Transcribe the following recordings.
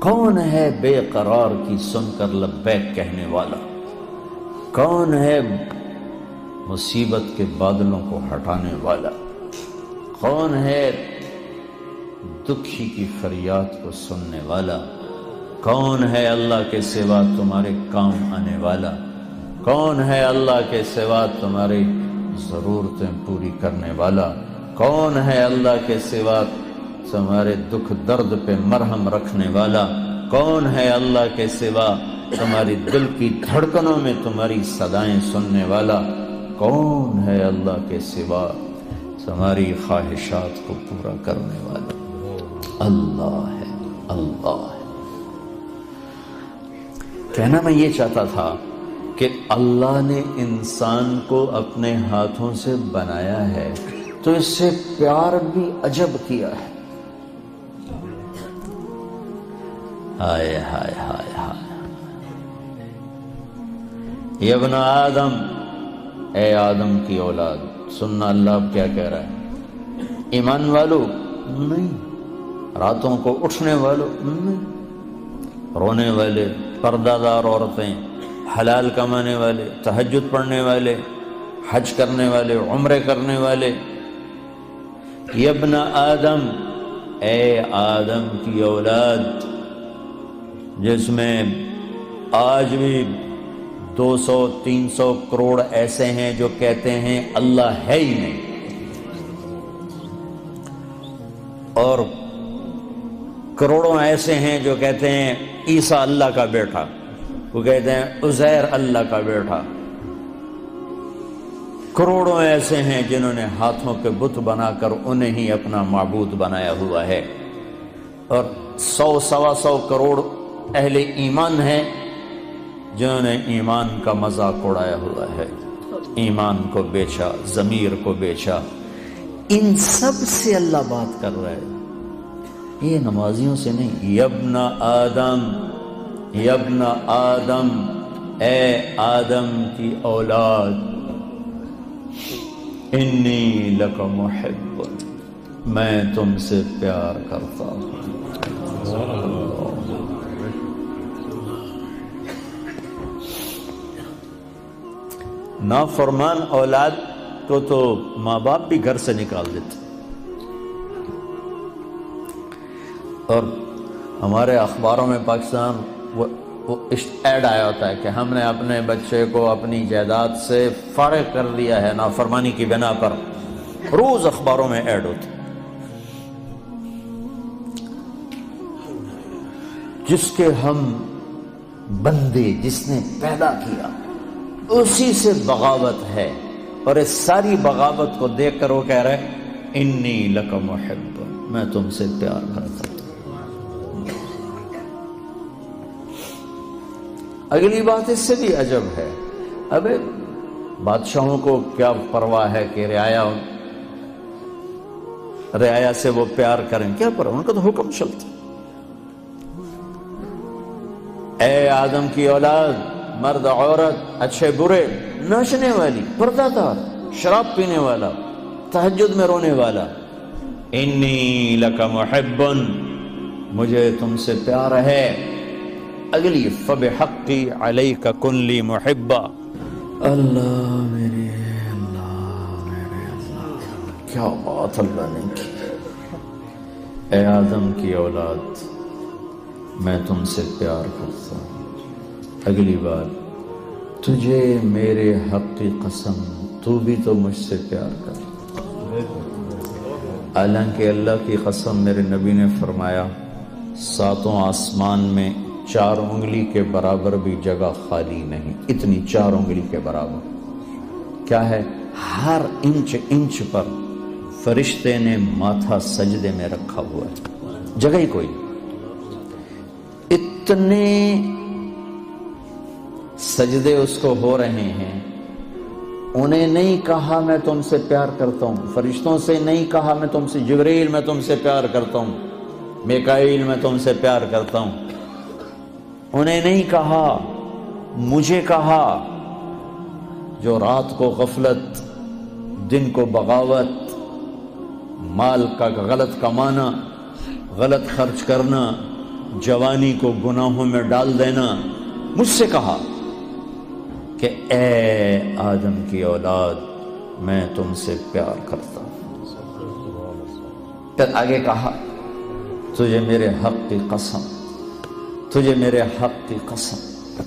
کون ہے بے قرار کی سن کر لبیک کہنے والا؟ کون ہے مصیبت کے بادلوں کو ہٹانے والا؟ کون ہے دکھی کی فریاد کو سننے والا؟ کون ہے اللہ کے سوا تمہارے کام آنے والا؟ کون ہے اللہ کے سوا تمہاری ضرورتیں پوری کرنے والا؟ کون ہے اللہ کے سوا تمہارے دکھ درد پہ مرہم رکھنے والا؟ کون ہے اللہ کے سوا تمہاری دل کی دھڑکنوں میں تمہاری صدائیں سننے والا؟ کون ہے اللہ کے سوا تمہاری خواہشات کو پورا کرنے والا؟ اللہ ہے، اللہ ہے۔ کہنا میں یہ چاہتا تھا کہ اللہ نے انسان کو اپنے ہاتھوں سے بنایا ہے تو اس سے پیار بھی عجب کیا ہے۔ ہائے ہائے ہائے ہائے، یا ابن آدم، اے آدم کی اولاد، سننا اللہ اب کیا کہہ رہا ہے؟ ایمان والو نہیں، راتوں کو اٹھنے والو نہیں، رونے والے، پردہ دار عورتیں، حلال کمانے والے، تہجد پڑھنے والے، حج کرنے والے، عمرے کرنے والے، یا ابن آدم، اے آدم کی اولاد، جس میں آج بھی 200-300 کروڑ ایسے ہیں جو کہتے ہیں اللہ ہے ہی نہیں، اور کروڑوں ایسے ہیں جو کہتے ہیں عیسیٰ اللہ کا بیٹا، وہ کہتے ہیں عزیر اللہ کا بیٹا، کروڑوں ایسے ہیں جنہوں نے ہاتھوں کے بت بنا کر انہیں ہی اپنا معبود بنایا ہوا ہے، اور 100-125 کروڑ اہل ایمان ہیں جنہوں نے ایمان کا مذاق اڑایا ہوا ہے، ایمان کو بیچا، ضمیر کو بیچا۔ ان سب سے اللہ بات کر رہا ہے، یہ نمازیوں سے نہیں۔ یا ابن آدم، یا ابن آدم، اے آدم کی اولاد، انی لک محب، میں تم سے پیار کرتا ہوں۔ نافرمان اولاد کو تو ماں باپ بھی گھر سے نکال دیتے، اور ہمارے اخباروں میں پاکستان وہ ایڈ آیا ہوتا ہے کہ ہم نے اپنے بچے کو اپنی جائیداد سے فارغ کر دیا ہے نافرمانی کی بنا پر، روز اخباروں میں ایڈ ہوتا ہے۔ جس کے ہم بندے، جس نے پیدا کیا، اسی سے بغاوت ہے، اور اس ساری بغاوت کو دیکھ کر وہ کہہ رہے انی لک محب، میں تم سے پیار کرتا ہوں۔ اگلی بات اس سے بھی عجب ہے، ابے بادشاہوں کو کیا پرواہ ہے کہ رعایا سے وہ پیار کریں، کیا پرواہ، ان کا تو حکم چلتا۔ اے آدم کی اولاد، مرد عورت، اچھے برے، ناچنے والی، پردہ دار، شراب پینے والا، تہجد میں رونے والا، انی لک محب، مجھے تم سے پیار ہے۔ اگلی فبحقی علیک کن لی محبا، اللہ میرے اللہ، کیا بات اللہ نے کی۔ اے آدم کی اولاد، میں تم سے پیار کرتا ہوں۔ اگلی بات، تجھے میرے حق کی قسم، تو بھی تو مجھ سے پیار کر۔ حالانکہ اللہ کی قسم، میرے نبی نے فرمایا 7 آسمان میں 4 انگلی کے برابر بھی جگہ خالی نہیں، اتنی 4 انگلی کے برابر کیا ہے؟ ہر انچ پر فرشتے نے ماتھا سجدے میں رکھا ہوا ہے، جگہ ہی کوئی۔ اتنے سجدے اس کو ہو رہے ہیں، انہیں نہیں کہا میں تم سے پیار کرتا ہوں، فرشتوں سے نہیں کہا میں تم سے، جبریل میں تم سے پیار کرتا ہوں، میکائیل میں تم سے پیار کرتا ہوں، انہیں نہیں کہا، مجھے کہا، جو رات کو غفلت، دن کو بغاوت، مال کا غلط کمانا، غلط خرچ کرنا، جوانی کو گناہوں میں ڈال دینا، مجھ سے کہا کہ اے آدم کی اولاد میں تم سے پیار کرتا ہوں۔ پھر آگے کہا تجھے میرے حق کی قسم، تجھے میرے حق کی قسم،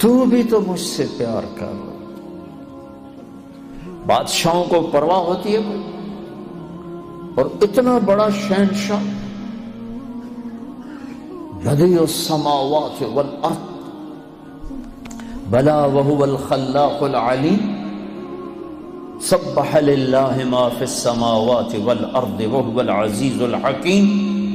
تو بھی تو مجھ سے پیار کر۔ بادشاہوں کو پرواہ ہوتی ہے کوئی؟ اور اتنا بڑا شہنشاہ، بدیع السماوات والارض، بلا وهو الخلاق العلیم، سبح للہ ما فی السماوات والارض وهو العزیز الحکیم۔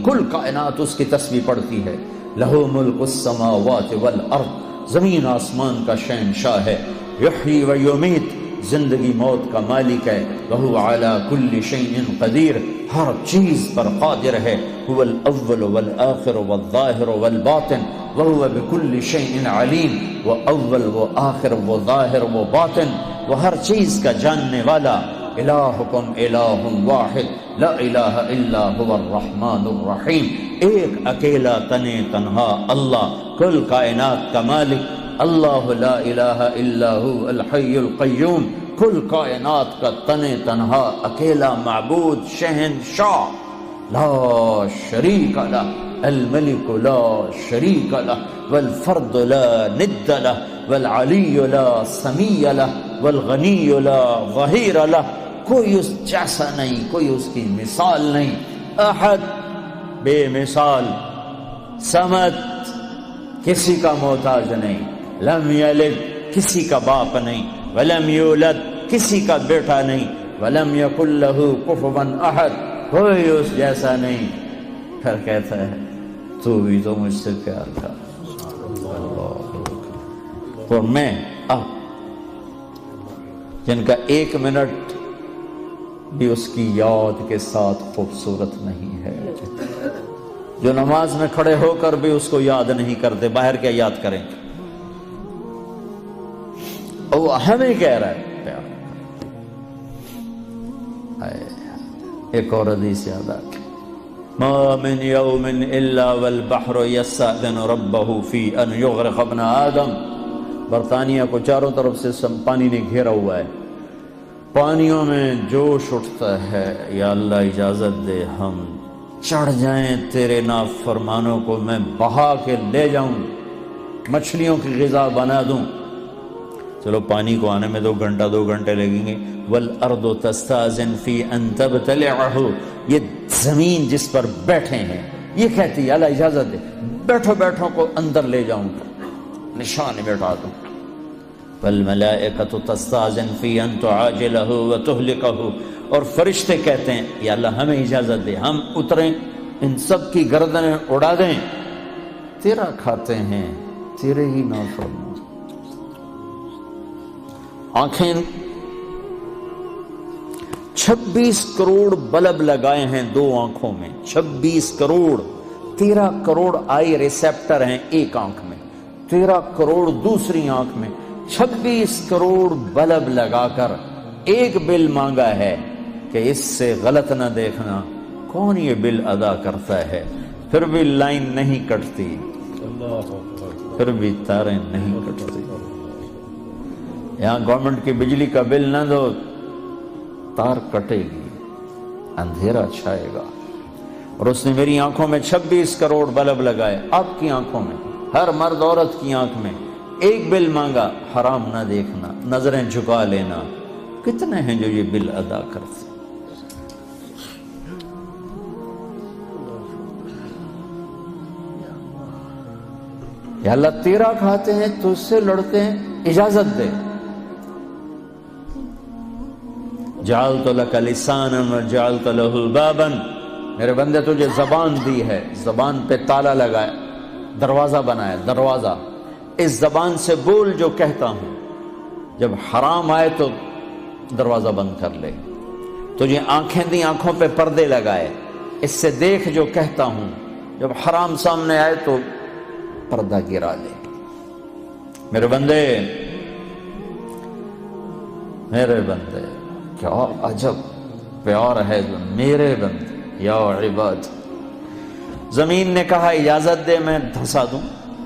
کل کائنات اس کی تسبیح پڑھتی ہے۔ لہو ملک السماوات والارض، زمین آسمان کا شہنشاہ ہے۔ یحیی و یمیت، زندگی موت کا مالک ہے۔ وہو علی کل شیء قدیر، ہر چیز پر قادر ہے۔ هو الاول والآخر والظاہر والباطن وہو بکل شیء علیم، وہ اول وہ آخر وہ ظاہر وہ باطن، وہ ہر چیز کا جاننے والا۔ الہکم الہ واحد لا الہ الا هو الرحمن الرحیم، ایک اکیلا تنے تنہا اللہ، کل کائنات کا مالک اللہ، لا الہ الا هو الحی القیوم، کل کائنات کا تنے تنہا اکیلا معبود شہنشاہ، لا شریک لہ، الملک لا شریک لہ، والفرد لا ند لہ، والعلی لا سمیع لہ، والغنی لا ظہیر لہ، کوئی اس جیسا نہیں، کوئی اس کی مثال نہیں۔ احد، بے مثال، صمد، کسی کا محتاج نہیں، لم یلد، کسی کا باپ نہیں، ولم یولد، کسی کا بیٹا نہیں، ولم یکن لہ کفوا احد، کوئی اس جیسا نہیں۔ پھر کہتا ہے تو بھی تو مجھ سے پیار کر۔ اور میں اب جن کا ایک منٹ بھی اس کی یاد کے ساتھ خوبصورت نہیں ہے، جو نماز میں کھڑے ہو کر بھی اس کو یاد نہیں کرتے، باہر کیا یاد کریں گے؟ وہ ہمیں کہہ رہا ہے پیار۔ ایک اور حدیث یاد آ گئی، ما من یوم الا والبحر یستأذن ربہ فی ان یغرق ابن آدم۔ برطانیہ کو چاروں طرف سے پانی نے گھیرا ہوا ہے، پانیوں میں جوش اٹھتا ہے، یا اللہ اجازت دے ہم چڑھ جائیں تیرے نافرمانوں کو، میں بہا کے لے جاؤں، مچھلیوں کی غذا بنا دوں۔ چلو پانی کو آنے میں 2 گھنٹے لگیں گے۔ والارض تستاذن فی ان تبتلعہ، یہ زمین جس پر بیٹھے ہیں یہ کہتی ہے اللہ اجازت دے بیٹھو کو اندر لے جاؤں، نشان بیٹھا دوں۔ والملائکۃ تستاذن فی ان تعاجلہ وتہلکہ، اور فرشتے کہتے ہیں یا اللہ ہمیں اجازت دے ہم اتریں ان سب کی گردنیں اڑا دیں، تیرا کھاتے ہیں تیرے ہی نافرمان۔ آنکھیں 26 کروڑ بلب لگائے ہیں 2 آنکھوں میں، 26 کروڑ، 13 کروڑ آئی ریسیپٹر ہیں ایک آنکھ میں، 13 کروڑ دوسری آنکھ میں، 26 کروڑ بلب لگا کر ایک بل مانگا ہے کہ اس سے غلط نہ دیکھنا۔ کون یہ بل ادا کرتا ہے؟ پھر بھی لائن نہیں کٹتی، پھر بھی تاریں نہیں کٹتی۔ یہاں گورنمنٹ کی بجلی کا بل نہ دو، تار کٹے گی، اندھیرا چھائے گا۔ اور اس نے میری آنکھوں میں 26 کروڑ بلب لگائے، آپ کی آنکھوں میں، ہر مرد عورت کی آنکھ میں ایک بل مانگا، حرام نہ دیکھنا، نظریں جھکا لینا۔ کتنے ہیں جو یہ بل ادا کرتے؟ یا اللہ تیرا کھاتے ہیں تو اس سے لڑتے ہیں، اجازت دے۔ جعلت لک لسانا وجعلت له بابا، میرے بندے تجھے زبان دی ہے، زبان پہ تالا لگایا، دروازہ بنایا، دروازہ، اس زبان سے بول جو کہتا ہوں، جب حرام آئے تو دروازہ بند کر لے۔ تجھے آنکھیں دی، آنکھوں پہ پردے لگائے، اس سے دیکھ جو کہتا ہوں، جب حرام سامنے آئے تو پردہ گرا لے۔ میرے بندے، میرے بندے، کیا عجب پیار ہے جو میرے بندے، یا عباد زمین نے کہا اجازت دے میں دھنسا دوں،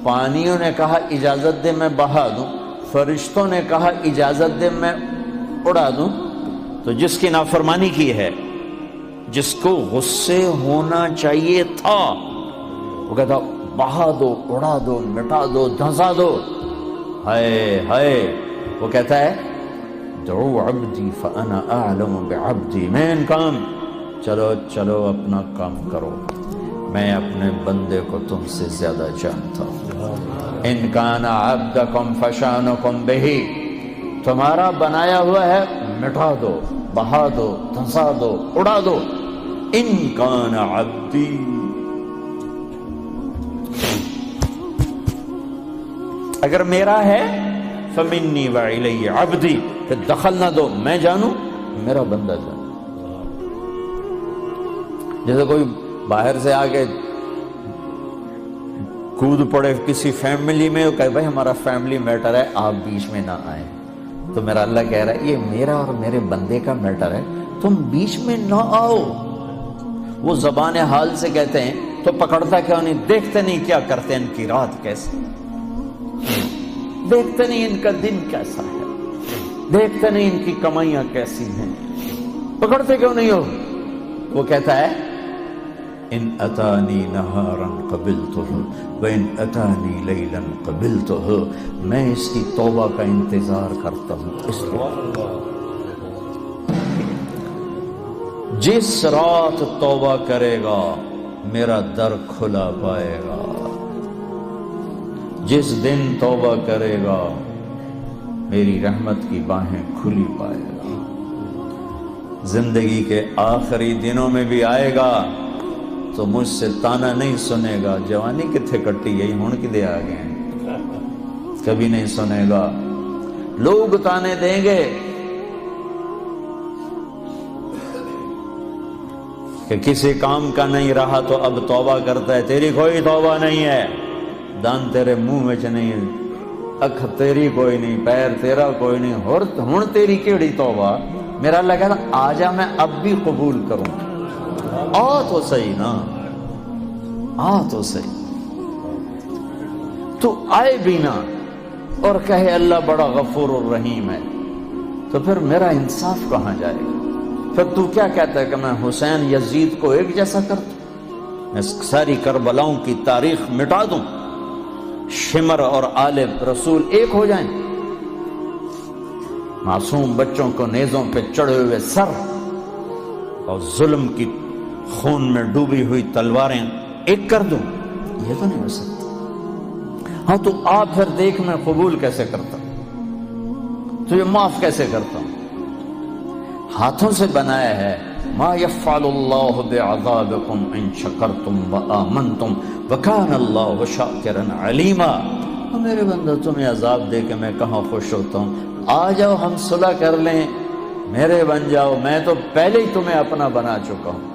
پانیوں نے کہا اجازت دے میں بہا دوں، فرشتوں نے کہا اجازت دے میں اڑا دوں، تو جس کی نافرمانی کی ہے، جس کو غصے ہونا چاہیے تھا، وہ کہتا بہا دو، اڑا دو، مٹا دو، دھنسا دو، ہائے ہائے، وہ کہتا ہے دعو عبدی فانا اعلم بعبدی، مین کام، چلو چلو اپنا کام کرو، میں اپنے بندے کو تم سے زیادہ جانتا ہوں۔ ان کان عبدکم فشانکم بہی، تمہارا بنایا ہوا ہے مٹا دو، بہا دو، دھنسا دو، اڑا دو، ان کان عبدی، اگر میرا ہے فمنی وإلی عبدی، پھر دخل نہ دو، میں جانوں میرا بندہ جانو۔ جیسے کوئی باہر سے آ کے کود پڑے کسی فیملی میں، وہ کہے بھائی ہمارا فیملی میٹر ہے، آپ بیچ میں نہ آئیں، تو میرا اللہ کہہ رہا ہے یہ میرا اور میرے بندے کا میٹر ہے، تم بیچ میں نہ آؤ۔ وہ زبان حال سے کہتے ہیں تو پکڑتا کیوں نہیں، دیکھتے نہیں کیا کرتے ہیں، ان کی رات کیسی، دیکھتے نہیں ان کا دن کیسا ہے، دیکھتے نہیں ان کی کمائیاں کیسی ہیں، پکڑتے کیوں نہیں ہو؟ وہ کہتا ہے ان اتانی نہارا قبلتہ وان اتانی لیلا قبلتہ، میں اس کی توبہ کا انتظار کرتا ہوں، اس لیے جس رات توبہ کرے گا میرا در کھلا پائے گا، جس دن توبہ کرے گا میری رحمت کی باہیں کھلی پائے گا، زندگی کے آخری دنوں میں بھی آئے گا تو مجھ سے تانا نہیں سنے گا، جوانی کتھے کٹی گئی ہون کدے آ گئے ہیں، کبھی نہیں سنے گا۔ لوگ تانے دیں گے کہ کسی کام کا نہیں رہا تو اب توبہ کرتا ہے، تیری کوئی توبہ نہیں ہے، دان تیرے منہ میں نہیں، اکھ تیری کوئی نہیں، پیر تیرا کوئی نہیں، ہن تیری کیڑی توبہ؟ میرا اللہ کہتا آ جا، میں اب بھی قبول کروں، آ تو صحیح نا، آ تو صحیح، تو آئے بھی نا اور کہے اللہ بڑا غفور الرحیم ہے، تو پھر میرا انصاف کہاں جائے گا؟ پھر تو کیا کہتا ہے کہ میں حسین یزید کو ایک جیسا کر دوں، میں ساری کربلاؤں کی تاریخ مٹا دوں، شمر اور آل رسول ایک ہو جائیں، معصوم بچوں کو نیزوں پہ چڑھے ہوئے سر اور ظلم کی خون میں ڈوبی ہوئی تلواریں ایک کر دوں؟ یہ تو نہیں ہو سکتا۔ ہاں تو آپ پھر دیکھ میں قبول کیسے کرتا ہوں، تو یہ معاف کیسے کرتا ہوں؟ ہاتھوں سے بنایا ہے، ما یفعل اللہ بعذابکم ان شکرتم وآمنتم وکان اللہ شاکرا علیما۔ میرے بندہ تمہیں عذاب دے کے میں کہاں خوش ہوتا ہوں، آ جاؤ ہم صلح کر لیں، میرے بن جاؤ، میں تو پہلے ہی تمہیں اپنا بنا چکا ہوں،